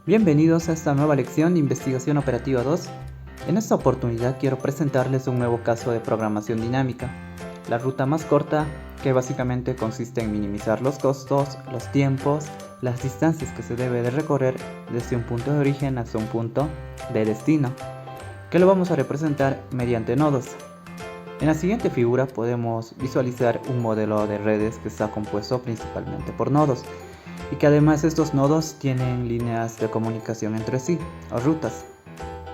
Bienvenidos a esta nueva lección de Investigación Operativa 2. En esta oportunidad quiero presentarles un nuevo caso de programación dinámica, la ruta más corta, que básicamente consiste en minimizar los costos, los tiempos, las distancias que se debe de recorrer desde un punto de origen hasta un punto de destino, que lo vamos a representar mediante nodos. En la siguiente figura podemos visualizar un modelo de redes que está compuesto principalmente por nodos y que además estos nodos tienen líneas de comunicación entre sí o rutas,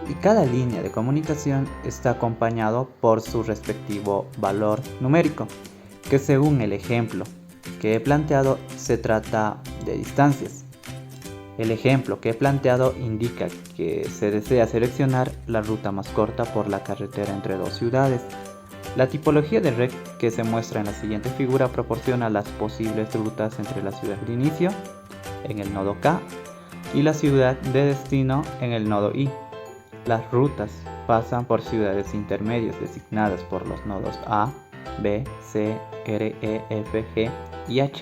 y cada línea de comunicación está acompañado por su respectivo valor numérico, que según el ejemplo que he planteado se trata de distancias. El ejemplo que he planteado indica que se desea seleccionar la ruta más corta por la carretera entre dos ciudades. La tipología de red que se muestra en la siguiente figura proporciona las posibles rutas entre la ciudad de inicio, en el nodo K, y la ciudad de destino, en el nodo I. Las rutas pasan por ciudades intermedias designadas por los nodos A, B, C, R, E, F, G y H.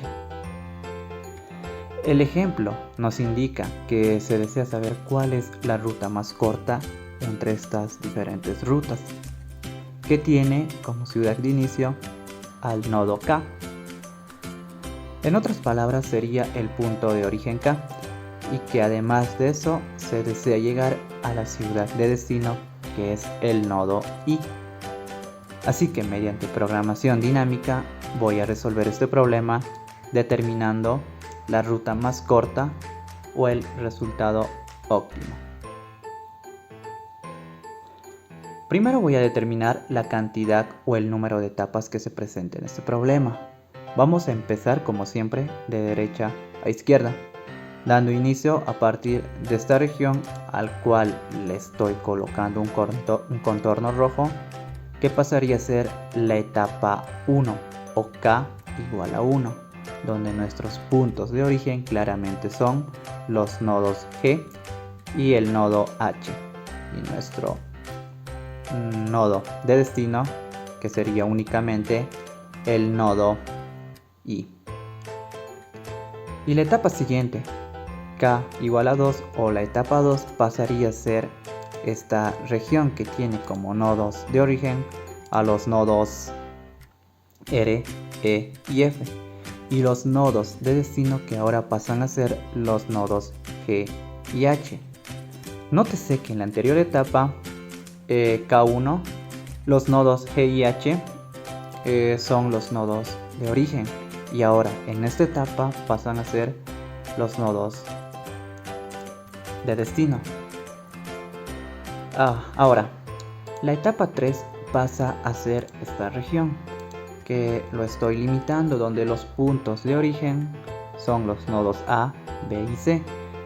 El ejemplo nos indica que se desea saber cuál es la ruta más corta entre estas diferentes rutas, que tiene como ciudad de inicio al nodo K. En otras palabras, sería el punto de origen K, y que además de eso se desea llegar a la ciudad de destino, que es el nodo I. Así que mediante programación dinámica voy a resolver este problema determinando la ruta más corta o el resultado óptimo. Primero voy a determinar la cantidad o el número de etapas que se presenten en este problema. Vamos a empezar como siempre de derecha a izquierda, dando inicio a partir de esta región al cual le estoy colocando un contorno rojo, que pasaría a ser la etapa 1 o K igual a 1, donde nuestros puntos de origen claramente son los nodos G y el nodo H, y nuestro nodo de destino, que sería únicamente el nodo I. Y la etapa siguiente, K igual a 2, o la etapa 2, pasaría a ser esta región que tiene como nodos de origen a los nodos R, E y F, y los nodos de destino que ahora pasan a ser los nodos G y H. Nótese que en la anterior etapa K1, los nodos G y H son los nodos de origen, y ahora en esta etapa pasan a ser los nodos de destino. Ahora, la etapa 3 pasa a ser esta región, que lo estoy limitando, donde los puntos de origen son los nodos A, B y C,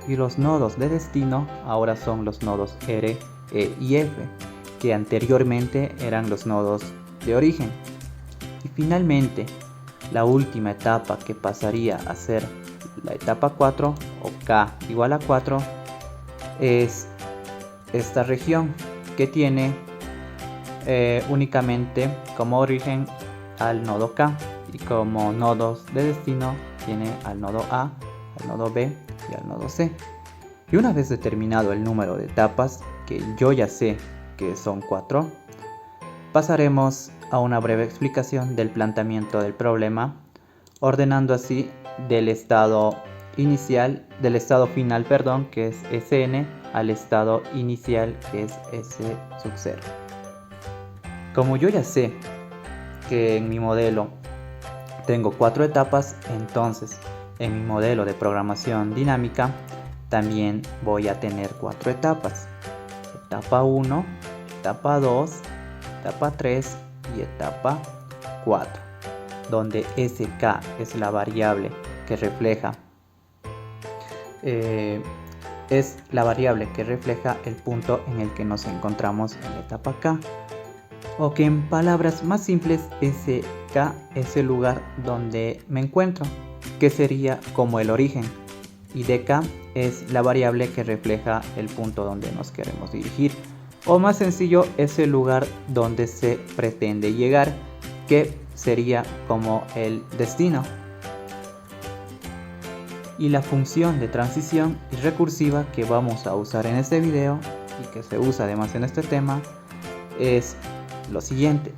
y los nodos de destino ahora son los nodos R, E y F, que anteriormente eran los nodos de origen. Y finalmente, la última etapa, que pasaría a ser la etapa 4 o K igual a 4, es esta región que tiene únicamente como origen al nodo K, y como nodos de destino tiene al nodo A, al nodo B y al nodo C. Y una vez determinado el número de etapas, que yo ya sé que son 4, pasaremos a una breve explicación del planteamiento del problema, ordenando así del estado final, que es Sn, al estado inicial, que es S sub 0. Como yo ya sé que en mi modelo tengo 4 etapas, entonces en mi modelo de programación dinámica también voy a tener 4 etapas: etapa 1, etapa 2, etapa 3 y etapa 4, donde SK es la variable que refleja el punto en el que nos encontramos en la etapa K, o que en palabras más simples, SK es el lugar donde me encuentro, que sería como el origen, y DK es la variable que refleja el punto donde nos queremos dirigir, o más sencillo, es el lugar donde se pretende llegar, que sería como el destino. Y la función de transición y recursiva que vamos a usar en este video y que se usa además en este tema es lo siguiente.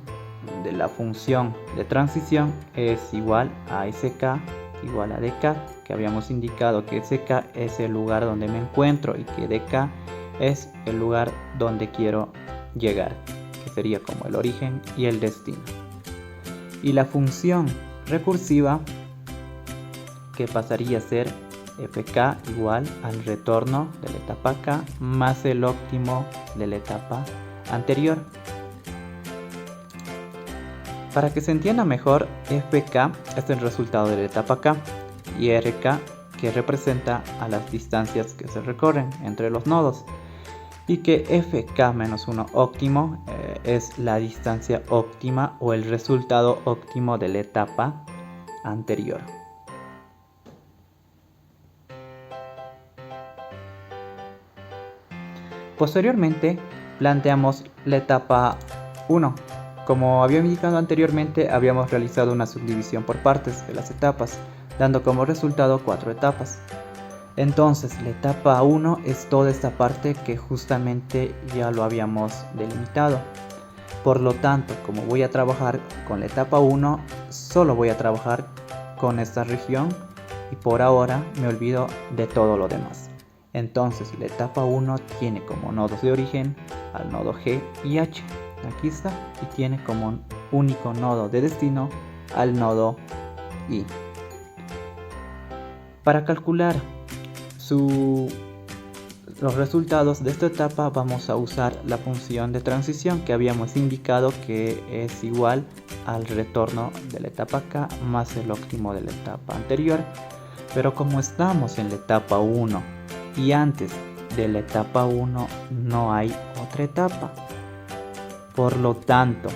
De la función de transición es igual a sk igual a dk, que habíamos indicado que sk es el lugar donde me encuentro y que dk es el lugar donde quiero llegar, que sería como el origen y el destino. Y la función recursiva, que pasaría a ser fk igual al retorno de la etapa k más el óptimo de la etapa anterior. Para que se entienda mejor, fk es el resultado de la etapa k y rk, que representa a las distancias que se recorren entre los nodos, y que fk-1 óptimo es la distancia óptima o el resultado óptimo de la etapa anterior. Posteriormente planteamos la etapa 1. Como había indicado anteriormente, habíamos realizado una subdivisión por partes de las etapas, dando como resultado 4 etapas. Entonces la etapa 1 es toda esta parte que justamente ya lo habíamos delimitado. Por lo tanto, como voy a trabajar con la etapa 1, solo voy a trabajar con esta región y por ahora me olvido de todo lo demás. Entonces la etapa 1 tiene como nodos de origen al nodo G y H, aquí está, y tiene como único nodo de destino al nodo I. Para calcular los resultados de esta etapa vamos a usar la función de transición que habíamos indicado que es igual al retorno de la etapa K más el óptimo de la etapa anterior. Pero como estamos en la etapa 1 y antes de la etapa 1 no hay otra etapa, por lo tanto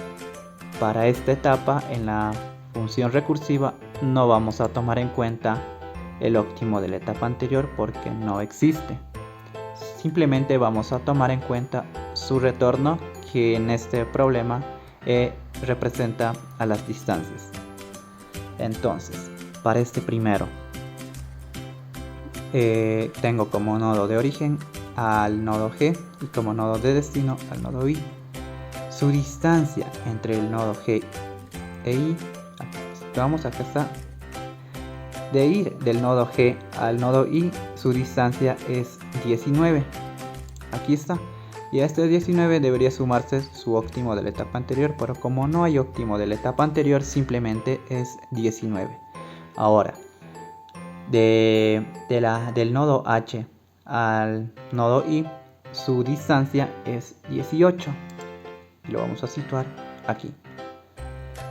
para esta etapa en la función recursiva no vamos a tomar en cuenta el óptimo de la etapa anterior porque no existe. Simplemente vamos a tomar en cuenta su retorno, que en este problema representa a las distancias. Entonces, para este primero tengo como nodo de origen al nodo G y como nodo de destino al nodo I. Su distancia entre el nodo G e I, vamos, acá está. De ir del nodo G al nodo I, su distancia es 19. Aquí está. Y a este 19 debería sumarse su óptimo de la etapa anterior, pero como no hay óptimo de la etapa anterior, simplemente es 19. Ahora, del nodo H al nodo I, su distancia es 18. Y lo vamos a situar aquí.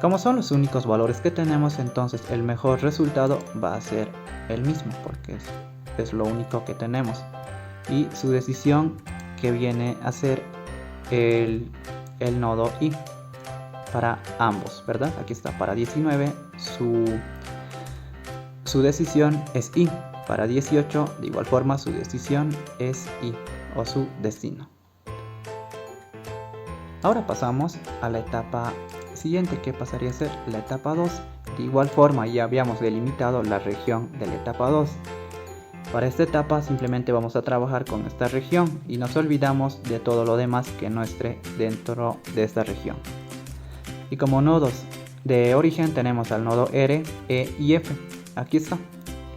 Como son los únicos valores que tenemos, entonces el mejor resultado va a ser el mismo, porque es lo único que tenemos. Y su decisión que viene a ser el nodo I para ambos, ¿verdad? Aquí está, para 19 su decisión es I. Para 18 de igual forma su decisión es I, o su destino. Ahora pasamos a la etapa siguiente, que pasaría a ser la etapa 2. De igual forma ya habíamos delimitado la región de la etapa 2. Para esta etapa simplemente vamos a trabajar con esta región y nos olvidamos de todo lo demás que no esté dentro de esta región. Y como nodos de origen tenemos al nodo R, E y F. Aquí está.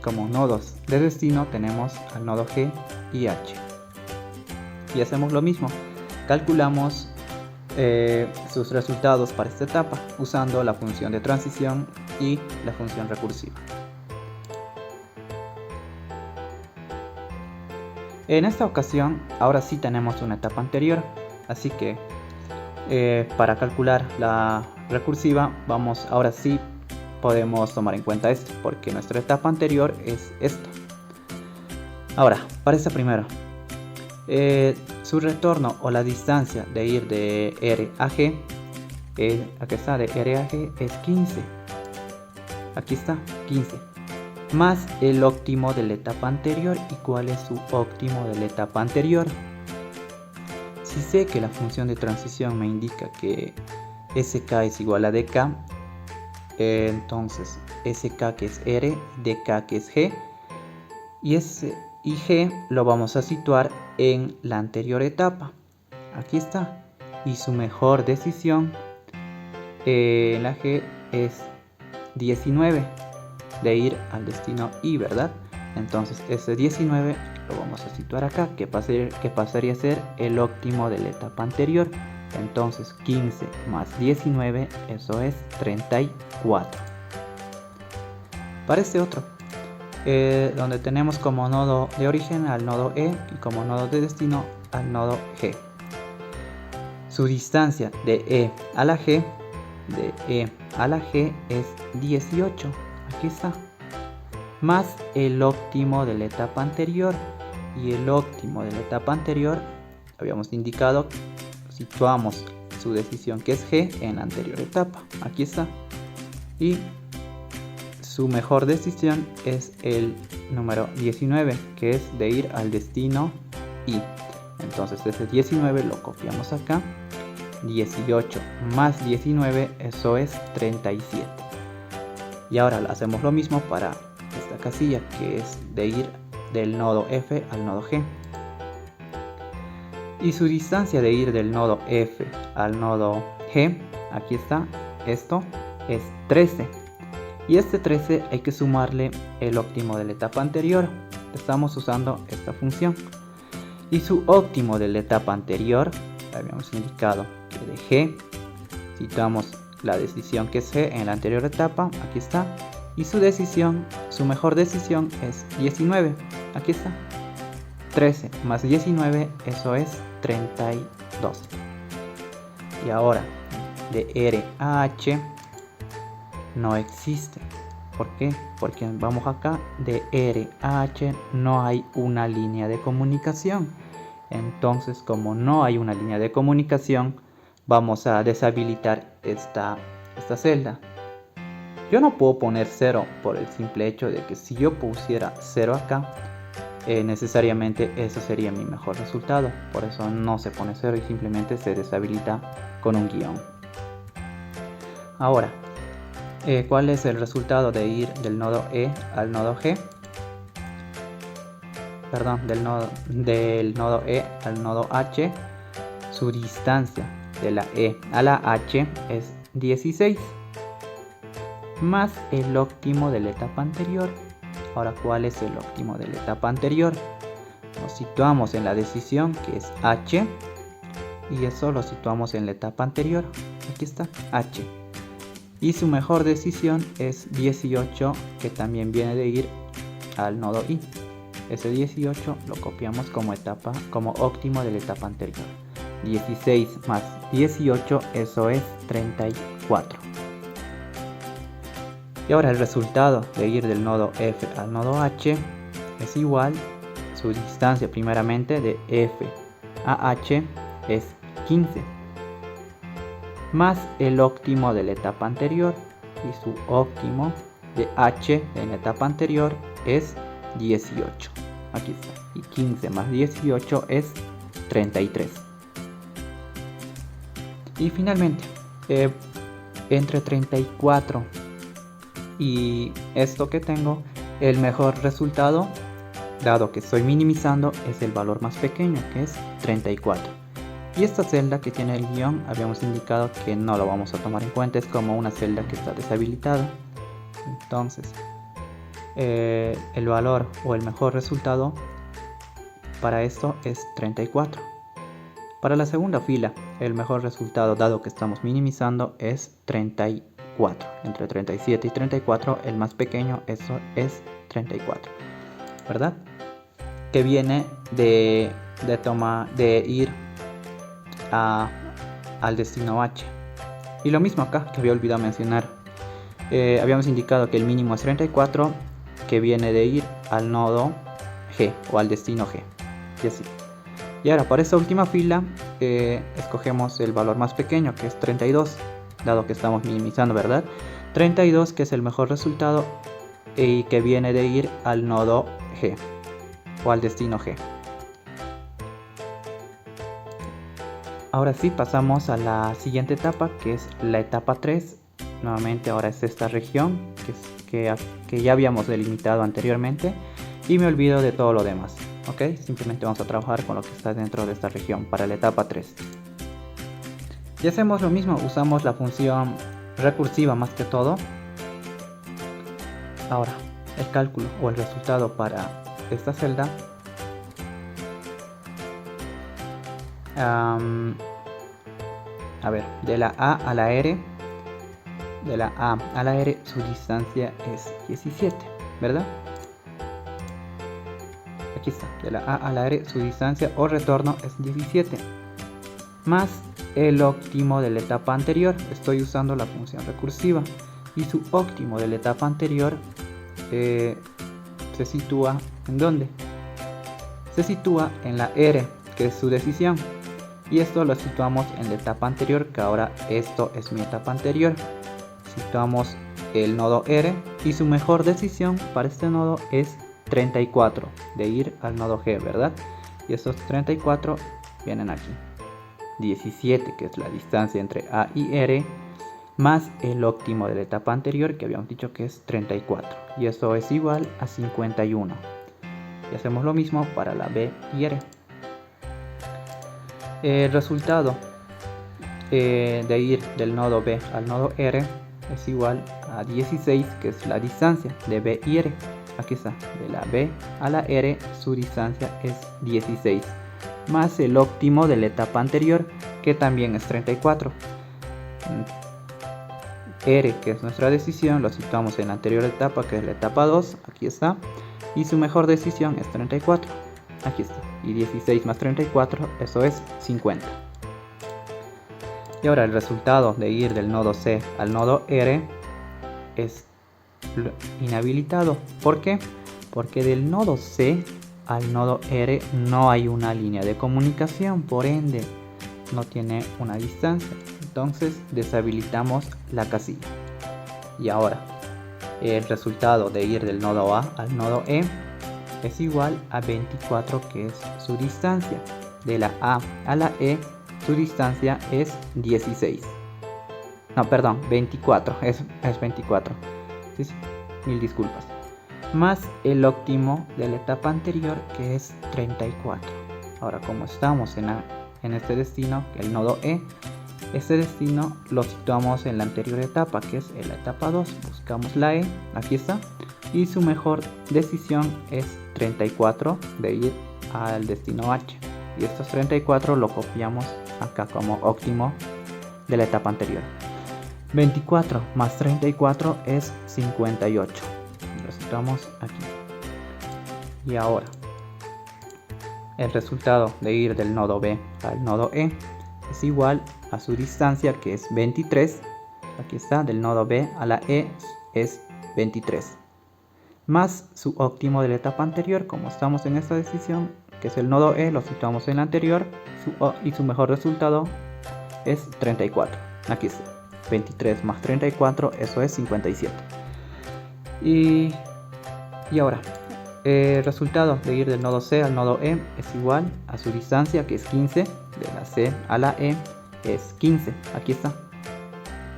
Como nodos de destino tenemos al nodo G y H. Y hacemos lo mismo. Calculamos sus resultados para esta etapa usando la función de transición y la función recursiva. En esta ocasión ahora sí tenemos una etapa anterior, así que para calcular la recursiva ahora sí podemos tomar en cuenta esto, porque nuestra etapa anterior es esto. Ahora, para esta primera, su retorno o la distancia de ir de R a G, aquí está, de R a G es 15. Aquí está, 15. Más el óptimo de la etapa anterior. ¿Y cuál es su óptimo de la etapa anterior? Si sé que la función de transición me indica que SK es igual a DK, entonces SK que es R, DK que es G, y G lo vamos a situar en la anterior etapa. Aquí está. Y su mejor decisión en la G es 19, de ir al destino I, ¿verdad? Entonces ese 19 lo vamos a situar acá, que pasaría a ser el óptimo de la etapa anterior. Entonces 15 más 19, eso es 34. Para este otro, donde tenemos como nodo de origen al nodo E y como nodo de destino al nodo G. Su distancia de E a la G, es 18. Aquí está. Más el óptimo de la etapa anterior. Y el óptimo de la etapa anterior, habíamos indicado, situamos su decisión, que es G, en la anterior etapa. Aquí está. Y su mejor decisión es el número 19, que es de ir al destino I. Entonces ese 19 lo copiamos acá. 18 más 19, eso es 37. Y ahora hacemos lo mismo para esta casilla, que es de ir del nodo F al nodo G. Y su distancia de ir del nodo F al nodo G, aquí está, esto es 13. Y este 13 hay que sumarle el óptimo de la etapa anterior. Estamos usando esta función. Y su óptimo de la etapa anterior, habíamos indicado que de G situamos la decisión, que es G, en la anterior etapa. Aquí está. Y su mejor decisión es 19. Aquí está. 13 más 19, eso es 32. Y ahora, de R a H no existe. ¿Por qué? Porque vamos acá, de R a H no hay una línea de comunicación. Entonces, como no hay una línea de comunicación, vamos a deshabilitar esta celda. Yo no puedo poner 0 por el simple hecho de que si yo pusiera 0 acá, necesariamente eso sería mi mejor resultado. Por eso no se pone 0 y simplemente se deshabilita con un guión. Ahora, ¿cuál es el resultado de ir del nodo E al nodo G? Perdón, del nodo E al nodo H. Su distancia de la E a la H es 16. Más el óptimo de la etapa anterior. Ahora, ¿cuál es el óptimo de la etapa anterior? Nos situamos en la decisión, que es H, y eso lo situamos en la etapa anterior. Aquí está, H. Y su mejor decisión es 18, que también viene de ir al nodo I. Ese 18 lo copiamos como óptimo de la etapa anterior. 16 más 18, eso es 34. Y ahora el resultado de ir del nodo F al nodo H es igual, su distancia primeramente de F a H es 15, más el óptimo de la etapa anterior, y su óptimo de H en la etapa anterior es 18. Aquí está. Y 15 más 18 es 33. Y finalmente, entre 34 y esto que tengo, el mejor resultado, dado que estoy minimizando, es el valor más pequeño, que es 34. Y esta celda que tiene el guión, habíamos indicado que no lo vamos a tomar en cuenta, es como una celda que está deshabilitada. Entonces, el valor o el mejor resultado para esto es 34. Para la segunda fila, el mejor resultado, dado que estamos minimizando, es 34. Entre 37 y 34, el más pequeño, eso es 34, ¿verdad? Que viene de ir al destino H. Y lo mismo acá, que había olvidado mencionar. Habíamos indicado que el mínimo es 34, que viene de ir al nodo G o al destino G. Y así. Y ahora para esta última fila, escogemos el valor más pequeño, que es 32, dado que estamos minimizando, ¿verdad? 32, que es el mejor resultado y que viene de ir al nodo G o al destino G. Ahora sí, pasamos a la siguiente etapa, que es la etapa 3. Nuevamente ahora es esta región que ya habíamos delimitado anteriormente, y me olvido de todo lo demás. Ok, simplemente vamos a trabajar con lo que está dentro de esta región para la etapa 3. Y hacemos lo mismo, usamos la función recursiva más que todo. Ahora, el cálculo o el resultado para esta celda. A ver, de la A a la R, de la A a la R su distancia es 17, ¿verdad? Aquí está, de la A a la R su distancia o retorno es 17, más el óptimo de la etapa anterior. Estoy usando la función recursiva y su óptimo de la etapa anterior se sitúa ¿en dónde? Se sitúa en la R, que es su decisión, y esto lo situamos en la etapa anterior, que ahora esto es mi etapa anterior. Situamos el nodo R y su mejor decisión para este nodo es 34, de ir al nodo G, ¿verdad? Y estos 34 vienen aquí. 17, que es la distancia entre A y R, más el óptimo de la etapa anterior, que habíamos dicho que es 34, y eso es igual a 51. Y hacemos lo mismo para la B y R. El resultado de ir del nodo B al nodo R es igual a 16, que es la distancia de B y R. Aquí está, de la B a la R su distancia es 16, más el óptimo de la etapa anterior, que también es 34. R, que es nuestra decisión, lo situamos en la anterior etapa, que es la etapa 2, aquí está, y su mejor decisión es 34, aquí está, y 16 más 34, eso es 50. Y ahora el resultado de ir del nodo C al nodo R es inhabilitado. ¿Por qué? Porque del nodo C al nodo R no hay una línea de comunicación, por ende no tiene una distancia. Entonces deshabilitamos la casilla. Y ahora el resultado de ir del nodo A al nodo E es igual a 24, que es su distancia. De la A a la E su distancia es 16. No, perdón, 24. Es 24. Sí, mil disculpas. Más el óptimo de la etapa anterior, que es 34. Ahora, como estamos en este destino, el nodo E, este destino lo situamos en la anterior etapa, que es en la etapa 2. Buscamos la E, aquí está, y su mejor decisión es 34, de ir al destino H, y estos 34 lo copiamos acá como óptimo de la etapa anterior. 24 más 34 es 58, lo situamos aquí. Y ahora el resultado de ir del nodo B al nodo E es igual a su distancia, que es 23. Aquí está, del nodo B a la E es 23, más su óptimo de la etapa anterior. Como estamos en esta decisión, que es el nodo E, lo situamos en la anterior, y su mejor resultado es 34. Aquí está, 23 más 34, eso es 57. Y ahora el resultado de ir del nodo C al nodo E es igual a su distancia, que es 15. De la C a la E es 15, aquí está,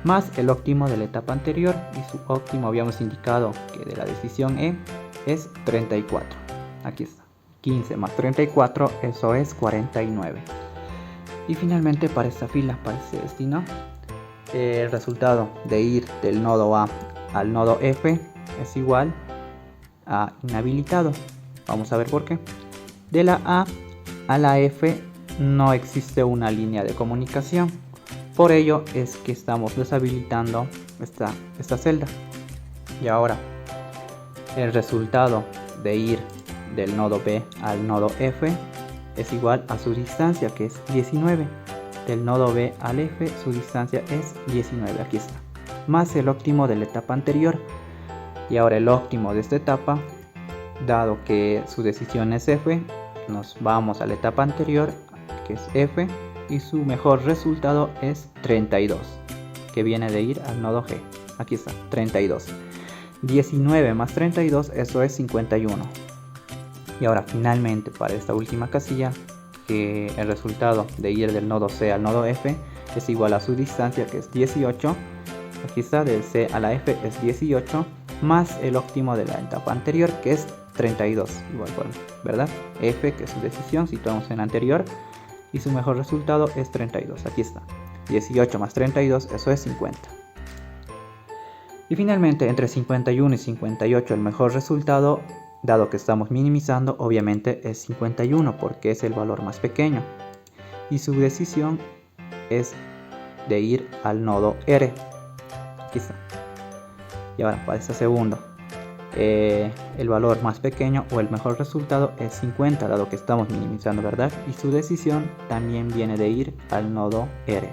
más el óptimo de la etapa anterior, y su óptimo habíamos indicado que de la decisión E es 34, aquí está, 15 más 34, eso es 49. Y finalmente para esta fila, para este destino, el resultado de ir del nodo A al nodo F es igual a inhabilitado. Vamos a ver por qué. De la A a la F no existe una línea de comunicación, por ello es que estamos deshabilitando esta celda. Y ahora el resultado de ir del nodo B al nodo F es igual a su distancia, que es 19. Del nodo B al F su distancia es 19, aquí está, más el óptimo de la etapa anterior. Y ahora el óptimo de esta etapa, dado que su decisión es F, nos vamos a la etapa anterior, que es F, y su mejor resultado es 32, que viene de ir al nodo G. Aquí está, 32. 19 más 32, eso es 51. Y ahora finalmente para esta última casilla, que el resultado de ir del nodo C al nodo F es igual a su distancia, que es 18. Aquí está, del C a la F es 18, más el óptimo de la etapa anterior, que es 32, igual forma, ¿verdad? F, que es su decisión, situamos en la anterior, y su mejor resultado es 32, aquí está. 18 más 32, eso es 50. Y finalmente, entre 51 y 58, el mejor resultado, dado que estamos minimizando, obviamente es 51, porque es el valor más pequeño. Y su decisión es de ir al nodo R. Aquí está. Y ahora, para este segundo, el valor más pequeño o el mejor resultado es 50, dado que estamos minimizando, ¿verdad? Y su decisión también viene de ir al nodo R.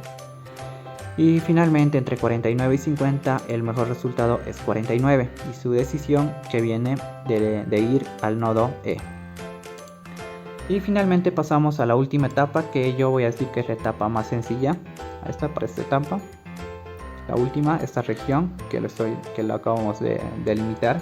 Y finalmente, entre 49 y 50, el mejor resultado es 49 y su decisión que viene de ir al nodo E. Y finalmente pasamos a la última etapa, que yo voy a decir que es la etapa más sencilla. Para esta etapa, la última, esta región que lo acabamos de delimitar.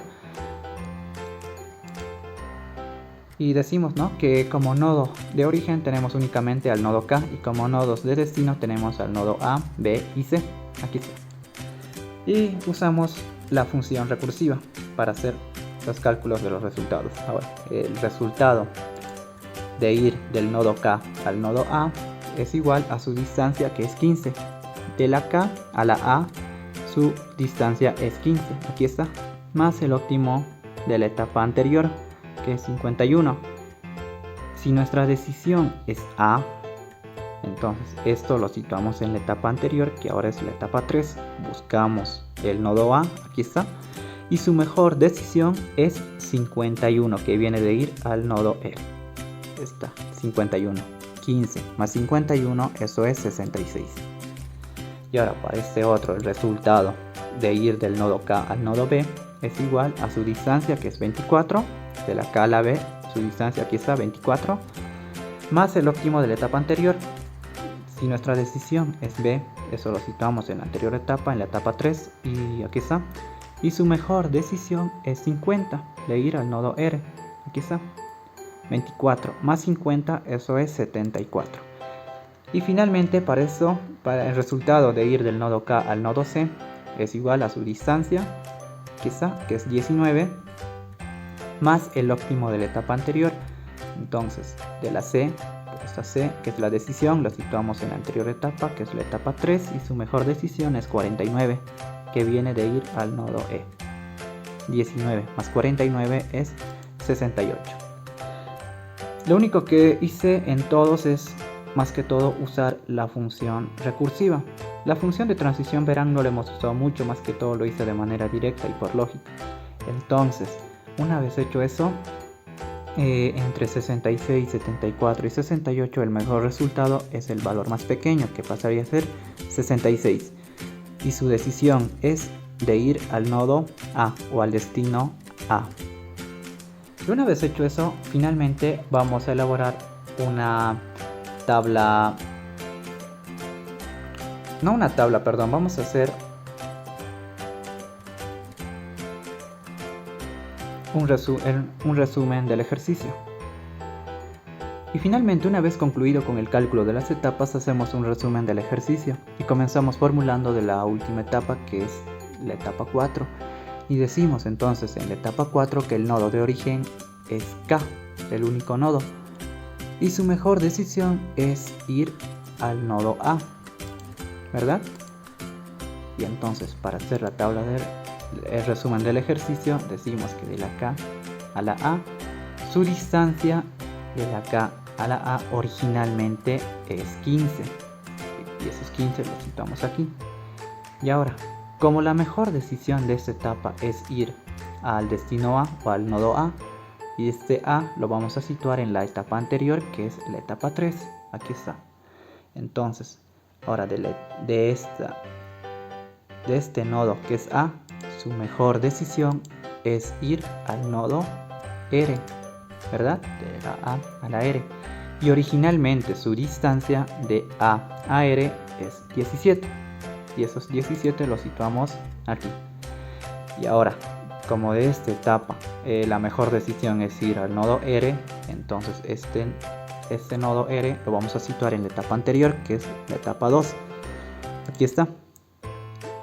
Y decimos, ¿no?, que como nodo de origen tenemos únicamente al nodo K, y como nodos de destino tenemos al nodo A, B y C. Aquí está. Y usamos la función recursiva para hacer los cálculos de los resultados. Ahora, el resultado de ir del nodo K al nodo A es igual a su distancia, que es 15. De la K a la A, su distancia es 15. Aquí está. Más el óptimo de la etapa anterior, que es 51. Si nuestra decisión es A, entonces esto lo situamos en la etapa anterior, que ahora es la etapa 3. Buscamos el nodo A, aquí está, y su mejor decisión es 51, que viene de ir al nodo R. Está, 51. 15 más 51, eso es 66. Y ahora, para este otro, el resultado de ir del nodo K al nodo B es igual a su distancia, que es 24. De la K a la B, su distancia, aquí está, 24, más el óptimo de la etapa anterior. Si nuestra decisión es B, eso lo situamos en la anterior etapa, en la etapa 3, y aquí está. Y su mejor decisión es 50, de ir al nodo R. Aquí está. 24 más 50, eso es 74. Y finalmente, para el resultado de ir del nodo K al nodo C es igual a su distancia, aquí está, que es 19, más el óptimo de la etapa anterior. Entonces, de la C, esta C, que es la decisión, lo situamos en la anterior etapa, que es la etapa 3, y su mejor decisión es 49, que viene de ir al nodo E. 19 más 49 es 68. Lo único que hice en todos es, más que todo, usar la función recursiva. La función de transición, verán, no la hemos usado mucho, más que todo lo hice de manera directa y por lógica. Entonces, una vez hecho eso, entre 66, 74 y 68, el mejor resultado es el valor más pequeño, que pasaría a ser 66. Y su decisión es de ir al nodo A o al destino A. Y una vez hecho eso, finalmente vamos a elaborar una tabla. No una tabla, perdón, vamos a hacer un resumen del ejercicio. Y finalmente, una vez concluido con el cálculo de las etapas, hacemos un resumen del ejercicio y comenzamos formulando de la última etapa, que es la etapa 4. Y decimos entonces en la etapa 4 que el nodo de origen es K, el único nodo, y su mejor decisión es ir al nodo A, ¿verdad? Y entonces, para hacer la tabla el resumen del ejercicio, decimos que de la K a la A, su distancia de la K a la A originalmente es 15, y esos 15 los situamos aquí. Y ahora, como la mejor decisión de esta etapa es ir al destino A o al nodo A, y este A lo vamos a situar en la etapa anterior, que es la etapa 3, aquí está. Entonces, ahora de este nodo que es A, su mejor decisión es ir al nodo R, ¿verdad? De la A a la R. Y originalmente su distancia de A a R es 17. Y esos 17 los situamos aquí. Y ahora, como de esta etapa la mejor decisión es ir al nodo R, entonces este nodo R lo vamos a situar en la etapa anterior, que es la etapa 2. Aquí está.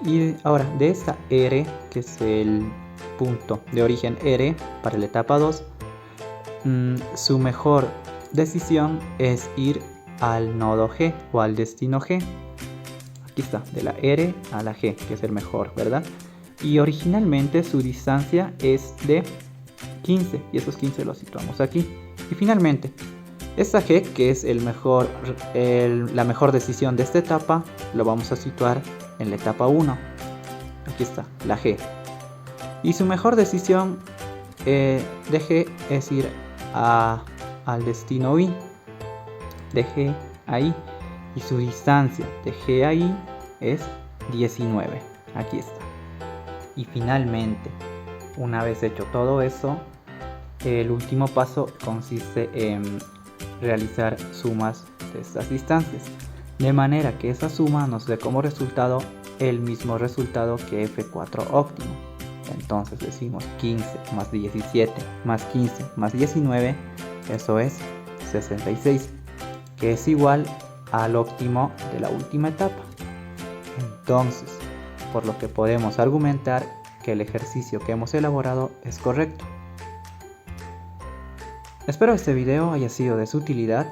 Y ahora, de esta R, que es el punto de origen R para la etapa 2, su mejor decisión es ir al nodo G o al destino G. Aquí está, de la R a la G, que es el mejor, ¿verdad? Y originalmente su distancia es de 15 y esos 15 los situamos aquí. Y finalmente, esta G, que es la mejor decisión de esta etapa, lo vamos a situar en la etapa 1. Aquí está, la G. Y su mejor decisión de G es ir al destino I, de G a I. Y su distancia de G a I es 19. Aquí está. Y finalmente, una vez hecho todo eso, el último paso consiste en realizar sumas de estas distancias, de manera que esa suma nos dé como resultado el mismo resultado que F4 óptimo. Entonces decimos 15 más 17 más 15 más 19, eso es 66, que es igual al óptimo de la última etapa. Entonces, por lo que podemos argumentar que el ejercicio que hemos elaborado es correcto. Espero este video haya sido de su utilidad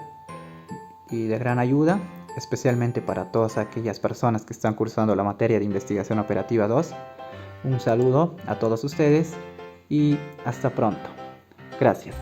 y de gran ayuda, especialmente para todas aquellas personas que están cursando la materia de Investigación Operativa 2. Un saludo a todos ustedes y hasta pronto. Gracias.